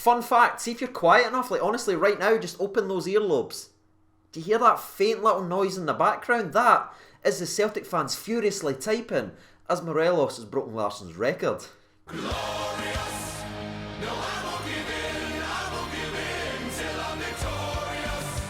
Fun fact, see if you're quiet enough, like honestly right now, just open those earlobes. Do you hear that faint little noise in the background? That is the Celtic fans furiously typing as Morelos has broken Larsson's record. Glorious. No, I won't give in till I'm victorious.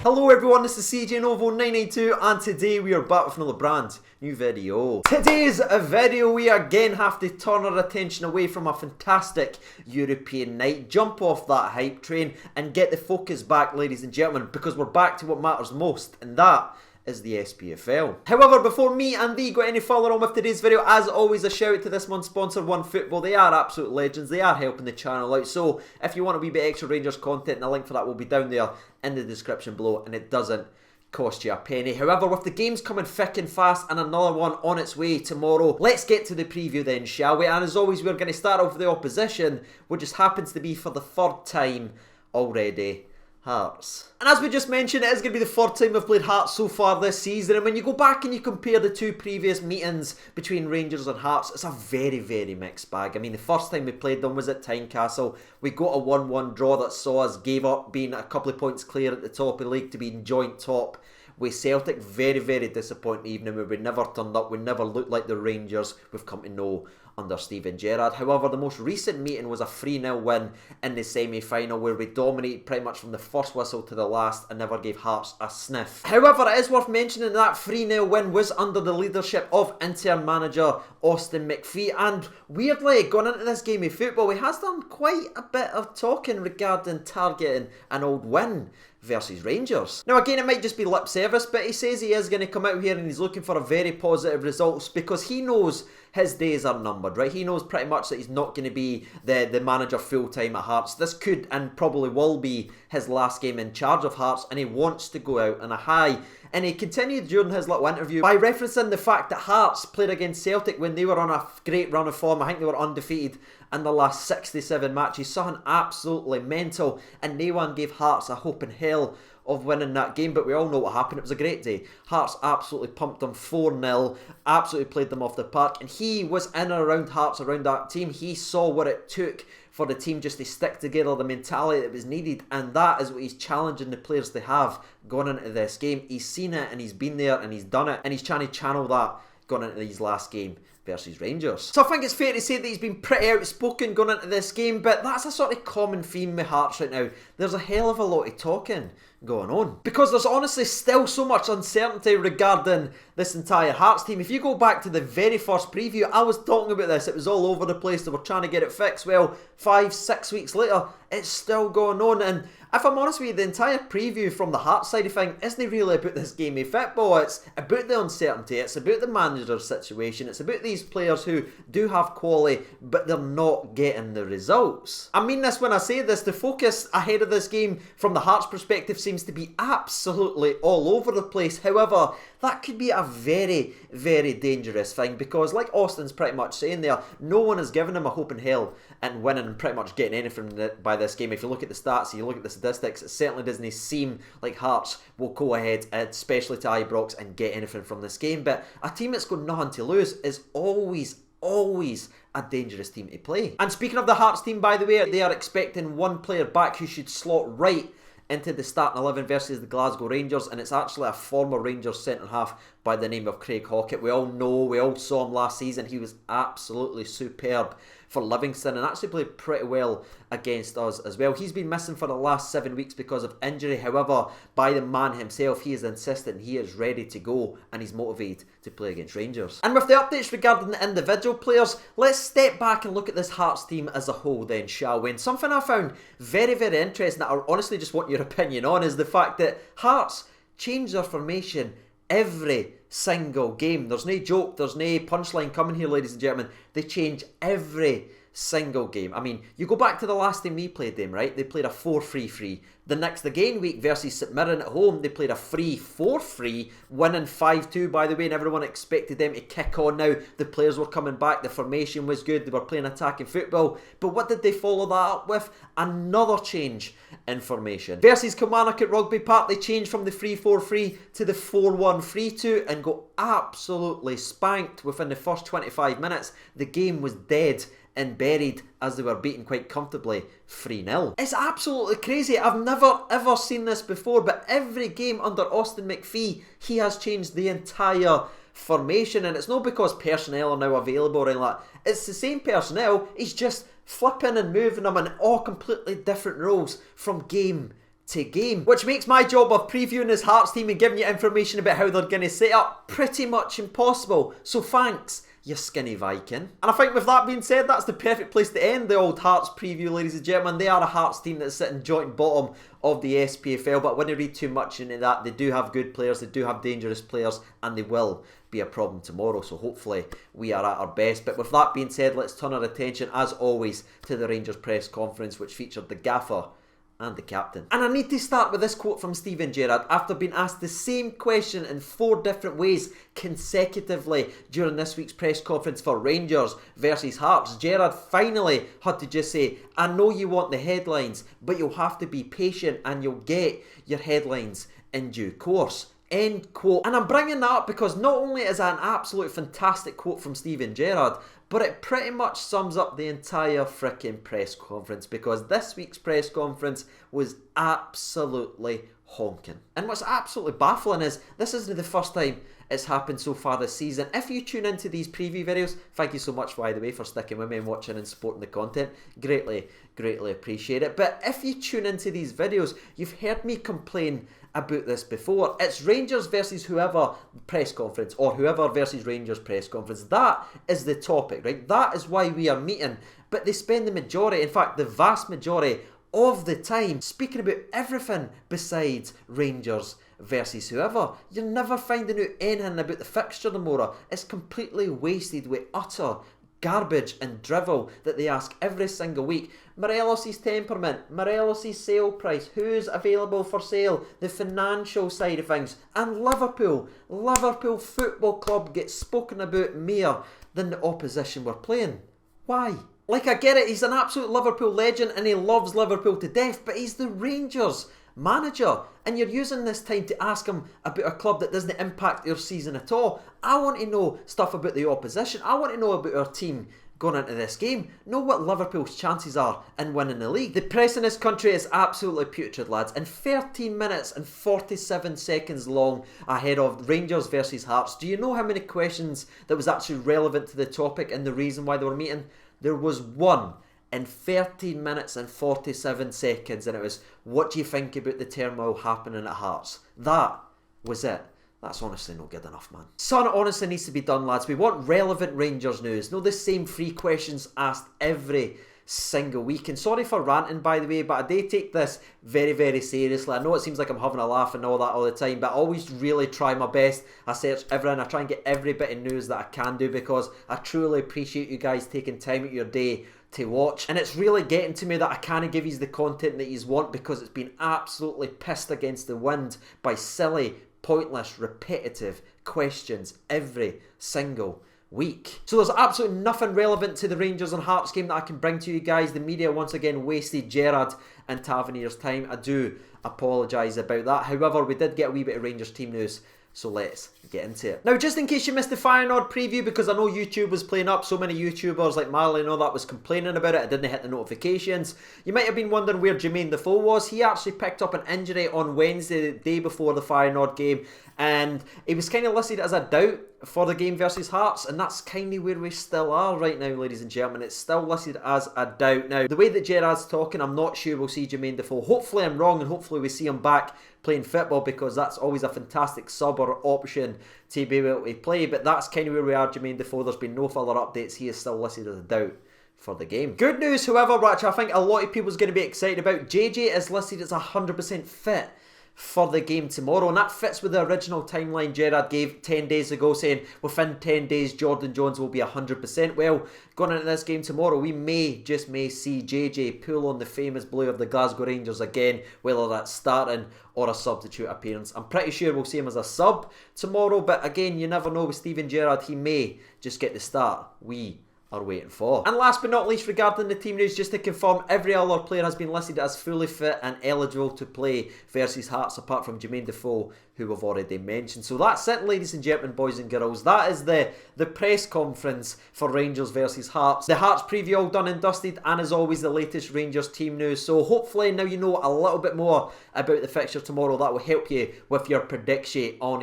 Hello everyone, this is CJ Novo 992 and today we are back with another brand new video. Today's video we again have to turn our attention away from a fantastic European night, jump off that hype train and get the focus back, ladies and gentlemen, because we're back to what matters most, and that is the SPFL. However, before me and thee go any further on with today's video, as always a shout out to this month's sponsor, OneFootball. They are absolute legends, they are helping the channel out, so if you want a wee bit extra Rangers content, the link for that will be down there in the description below, and it doesn't cost you a penny. However, with the games coming thick and fast and another one on its way tomorrow, let's get to the preview then, shall we? And as always, we're going to start off with the opposition, which just happens to be for the third time already, Hearts. And as we just mentioned, it is going to be the third time we've played Hearts so far this season, and when you go back and you compare the two previous meetings between Rangers and Hearts, it's a very, very mixed bag. I mean, the first time we played them was at Tynecastle. We got a 1-1 draw that saw us gave up being a couple of points clear at the top of the league to be in joint top with Celtic. Very, very disappointing evening where we never turned up, we never looked like the Rangers we've come to know under Steven Gerrard. However, the most recent meeting was a 3-0 win in the semi-final where we dominated pretty much from the first whistle to the last and never gave Hearts a sniff. However, it is worth mentioning that 3-0 win was under the leadership of interim manager Austin McPhee, and weirdly, going into this game of football, he has done quite a bit of talking regarding targeting an old win versus Rangers. Now again, it might just be lip service, but he says he is going to come out here and he's looking for a very positive results because he knows his days are numbered, right? He knows pretty much that he's not going to be the manager full-time at Hearts. This could and probably will be his last game in charge of Hearts, and he wants to go out on a high. And he continued during his little interview by referencing the fact that Hearts played against Celtic when they were on a great run of form. I think they were undefeated in the last 67 matches. Something absolutely mental, and no one gave Hearts a hope in hell of winning that game, but we all know what happened. It was a great day. Hearts absolutely pumped them 4-0, absolutely played them off the park, and he was in and around Hearts, around that team. He saw what it took for the team just to stick together, the mentality that was needed, and that is what he's challenging the players to have going into this game. He's seen it and he's been there and he's done it, and he's trying to channel that going into his last game versus Rangers. So I think it's fair to say that he's been pretty outspoken going into this game, but that's a sort of common theme with Hearts right now. There's a hell of a lot of talking going on because there's honestly still so much uncertainty regarding this entire Hearts team. If you go back to the very first preview, I was talking about this. It was all over the place. They were trying to get it fixed. Well, 5-6 weeks later, it's still going on. And if I'm honest with you, the entire preview from the Hearts side of things isn't really about this game of football. It's about the uncertainty. It's about the manager's situation. It's about these players who do have quality, but they're not getting the results. I mean this when I say this. The focus ahead of this game from the Hearts perspective seems to be absolutely all over the place. However, that could be a very, very dangerous thing because, like Austin's pretty much saying there, no one has given him a hope in hell and winning and pretty much getting anything by this game. If you look at the stats, you look at the statistics, it certainly doesn't seem like Hearts will go ahead, especially to Ibrox, and get anything from this game. But a team that's got nothing to lose is always a dangerous team to play. And speaking of the Hearts team, by the way, they are expecting one player back who should slot right into the starting 11 versus the Glasgow Rangers, and it's actually a former Rangers centre-half by the name of Craig Hockett. We all know, we all saw him last season. He was absolutely superb for Livingston and actually played pretty well against us as well. He's been missing for the last 7 weeks because of injury. However, by the man himself, he is insistent, he is ready to go and he's motivated to play against Rangers. And with the updates regarding the individual players, let's step back and look at this Hearts team as a whole then, shall we? And something I found very, very interesting that I honestly just want your opinion on is the fact that Hearts changed their formation every single game. There's no joke, there's no punchline coming here, ladies and gentlemen. They change every single game. I mean, you go back to the last time we played them, right? They played a 4-3-3. The game week versus St Mirren at home, they played a 3-4-3, winning 5-2, by the way, and everyone expected them to kick on now. The players were coming back, the formation was good, they were playing attacking football. But what did they follow that up with? Another change in formation. Versus Kilmarnock at Rugby Park, they changed from the 3-4-3 to the 4-1-3-2 and got absolutely spanked within the first 25 minutes. The game was dead and buried as they were beaten quite comfortably 3-0. It's absolutely crazy. I've never ever seen this before, but every game under Austin McPhee, he has changed the entire formation, and it's not because personnel are now available or anything like that. It's the same personnel, he's just flipping and moving them in all completely different roles from game to game, which makes my job of previewing his Hearts team and giving you information about how they're going to set up pretty much impossible. So thanks, you skinny Viking. And I think with that being said, that's the perfect place to end the old Hearts preview, ladies and gentlemen. They are a Hearts team that's sitting joint bottom of the SPFL, but when you read too much into that, they do have good players, they do have dangerous players, and they will be a problem tomorrow, so hopefully we are at our best. But with that being said, let's turn our attention, as always, to the Rangers press conference, which featured the gaffer and the captain. And I need to start with this quote from Steven Gerrard after being asked the same question in 4 different ways consecutively during this week's press conference for Rangers versus Hearts. Gerrard finally had to just say, I know you want the headlines, but you'll have to be patient and you'll get your headlines in due course. End quote. And I'm bringing that up because not only is that an absolute fantastic quote from Steven Gerrard, but it pretty much sums up the entire freaking press conference, because this week's press conference was absolutely honking. And what's absolutely baffling is this isn't the first time it's happened so far this season. If you tune into these preview videos, thank you so much, by the way, for sticking with me and watching and supporting the content. Greatly appreciate it. But if you tune into these videos, you've heard me complain about this before. It's Rangers versus whoever press conference, or whoever versus Rangers press conference. That is the topic, right? That is why we are meeting. But they spend the majority, in fact the vast majority of the time, speaking about everything besides Rangers versus whoever. You're never finding out anything about the fixture tomorrow. It's completely wasted with utter garbage and drivel that they ask every single week. Morelos' temperament, Morelos' sale price, who's available for sale, the financial side of things, and Liverpool Football Club gets spoken about more than the opposition we're playing. Why? Like, I get it, he's an absolute Liverpool legend and he loves Liverpool to death, but he's the Rangers manager, and you're using this time to ask him about a club that doesn't impact your season at all. I want to know stuff about the opposition. I want to know about our team going into this game. Know what Liverpool's chances are in winning the league. The press in this country is absolutely putrid, lads, and 13 minutes and 47 seconds long ahead of Rangers versus Hearts. Do you know how many questions that was actually relevant to the topic and the reason why they were meeting? There was one in 13 minutes and 47 seconds, and it was, what do you think about the turmoil happening at Hearts? That was it. That's honestly not good enough, man. Something honestly needs to be done, lads. We want relevant Rangers news. No the same 3 questions asked every single week. And sorry for ranting, by the way, but I do take this very seriously. I know it seems like I'm having a laugh and all that all the time, but I always really try my best. I search everything. I try and get every bit of news that I can do, because I truly appreciate you guys taking time out of your day to watch, and it's really getting to me that I can't give you the content that you want, because it's been absolutely pissed against the wind by silly, pointless, repetitive questions every single week. So there's absolutely nothing relevant to the Rangers and Hearts game that I can bring to you guys. The media once again wasted Gerrard and Tavernier's time. I do apologise about that. However, we did get a wee bit of Rangers team news, so let's get into it. Now, just in case you missed the Feyenoord preview, because I know YouTube was playing up, so many YouTubers like Marley and all that was complaining about it, I didn't hit the notifications. You might have been wondering where Jermaine Defoe was. He actually picked up an injury on Wednesday, the day before the Feyenoord game, and he was kind of listed as a doubt for the game versus Hearts, and that's kind of where we still are right now, ladies and gentlemen. It's still listed as a doubt. Now, the way that Gerrard's talking, I'm not sure we'll see Jermaine Defoe. Hopefully I'm wrong, and hopefully we see him back playing football, because that's always a fantastic sub or option to be able to play. But that's kind of where we are, Jermaine Defoe. There's been no further updates. He is still listed as a doubt for the game. Good news, however, which I think a lot of people's going to be excited about, JJ is listed as 100% fit for the game tomorrow, and that fits with the original timeline Gerrard gave 10 days ago, saying within 10 days Jordan Jones will be 100%. Well, going into this game tomorrow, we may see JJ pull on the famous blue of the Glasgow Rangers again, whether that's starting or a substitute appearance. I'm pretty sure we'll see him as a sub tomorrow, but again, you never know with Steven Gerrard. He may just get the start. We are waiting for. And last but not least, regarding the team news, just to confirm, every other player has been listed as fully fit and eligible to play versus Hearts, apart from Jermaine Defoe, who we've already mentioned. So that's it, ladies and gentlemen, boys and girls. That is the press conference for Rangers versus Hearts. The Hearts preview all done and dusted, and as always, the latest Rangers team news. So hopefully now you know a little bit more about the fixture tomorrow. That will help you with your prediction on,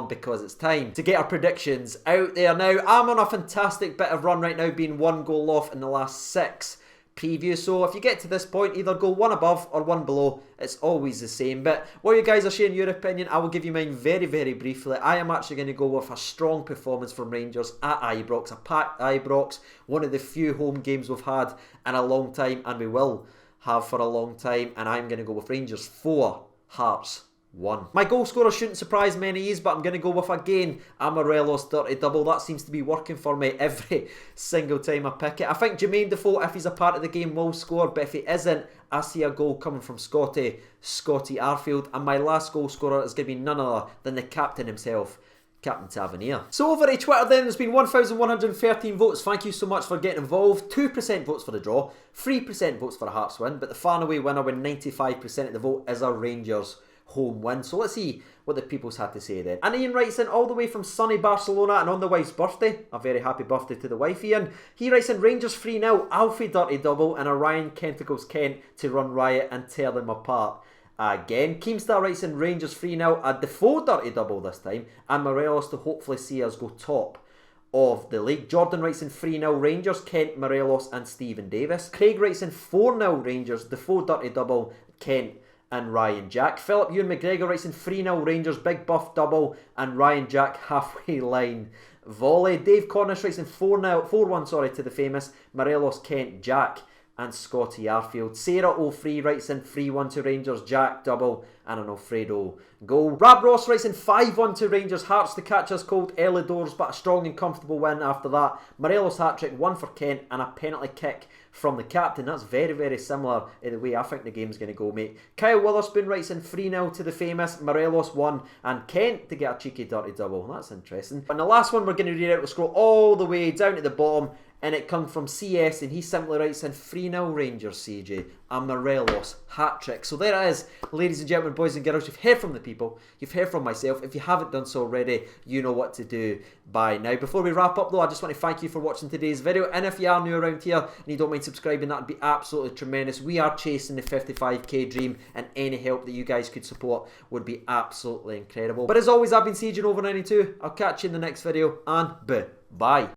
because it's time to get our predictions out there. Now, I'm on a fantastic bit of run right now, being 1 goal off in the last 6 preview. So if you get to this point, either go 1 above or 1 below. It's always the same. But while you guys are sharing your opinion, I will give you mine very, very briefly. I am actually going to go with a strong performance from Rangers at Ibrox, a packed Ibrox, one of the few home games we've had in a long time, and we will have for a long time. And I'm going to go with Rangers 4, Hearts 1. My goal scorer shouldn't surprise many of you, but I'm going to go with, again, Amarelo's dirty double. That seems to be working for me every single time I pick it. I think Jermaine Defoe, if he's a part of the game, will score, but if he isn't, I see a goal coming from Scotty Arfield. And my last goal scorer is going to be none other than the captain himself, Captain Tavernier. So over at Twitter then, there's been 1,113 votes. Thank you so much for getting involved. 2% votes for the draw, 3% votes for a Hearts win, but the far and away winner with 95% of the vote is a Rangers home win. So let's see what the people's had to say then. And Ian writes in all the way from sunny Barcelona, and on the wife's birthday, a very happy birthday to the wife, Ian. He writes in Rangers 3-0, Alfie dirty double, and a Ryan Kentigles Kent to run riot and tear them apart. Again, Keemstar writes in Rangers 3-0, a Defoe dirty double this time, and Morelos to hopefully see us go top of the league. Jordan writes in 3-0 Rangers, Kent, Morelos and Stephen Davis. Craig writes in 4-0 Rangers, Defoe dirty double, Kent and Ryan Jack. Philip Ewan McGregor writes in 3-0 Rangers, big buff double, and Ryan Jack halfway line volley. Dave Cornish writes in 4-1 to the famous Morelos, Kent, Jack and Scotty Arfield. Sarah O'Free writes in 3-1 to Rangers, Jack double and an Alfredo goal. Rab Ross writes in 5-1 to Rangers, Hearts to catch us cold early doors, but a strong and comfortable win after that. Morelos hat-trick, 1 for Kent and a penalty kick from the captain. That's very, very similar in the way I think the game's going to go, mate. Kyle Witherspoon writes in 3-0 to the famous Morelos 1 and Kent to get a cheeky dirty double. That's interesting. And the last one we're going to read out, we'll scroll all the way down to the bottom, and it comes from CS, and he simply writes in 3-0 Rangers, CJ, a Morelos hat-trick. So there it is, ladies and gentlemen, boys and girls. You've heard from the people, you've heard from myself. If you haven't done so already, you know what to do by now. Before we wrap up though, I just want to thank you for watching today's video, and if you are new around here and you don't mind subscribing, that would be absolutely tremendous. We are chasing the 55k dream, and any help that you guys could support would be absolutely incredible. But as always, I've been CJ over 92. I'll catch you in the next video, and bye.